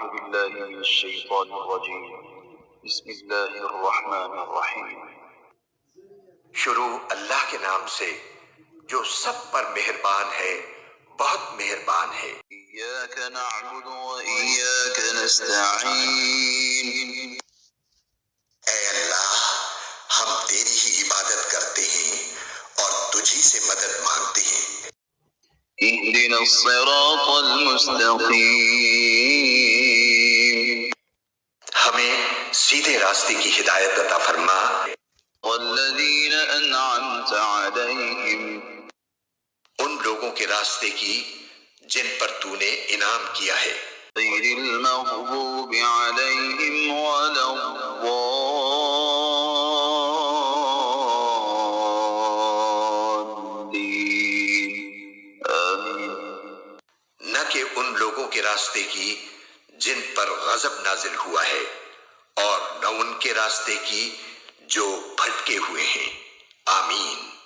أعوذ بالله من الشيطان الرجيم بسم الله الرحمن الرحیم۔ شروع اللہ کے نام سے جو سب پر مہربان ہے، بہت مہربان ہے۔ إياك نعبد وإياك نستعين۔ اے اللہ، ہم تیری ہی عبادت کرتے ہیں اور تجھی سے مدد مانگتے ہیں۔ اهدنا الصراط المستقیم۔ ہمیں سیدھے راستے کی ہدایت عطا فرما۔ والذین انعمت علیہم۔ ان لوگوں کے راستے کی جن پر تو نے انعام کیا ہے۔ غیر المغضوب علیہم ولا الضالین۔ آمین۔ نہ کہ ان لوگوں کے راستے کی جن پر غضب نازل ہوا ہے، اور نہ ان کے راستے کی جو بھٹکے ہوئے ہیں۔ آمین۔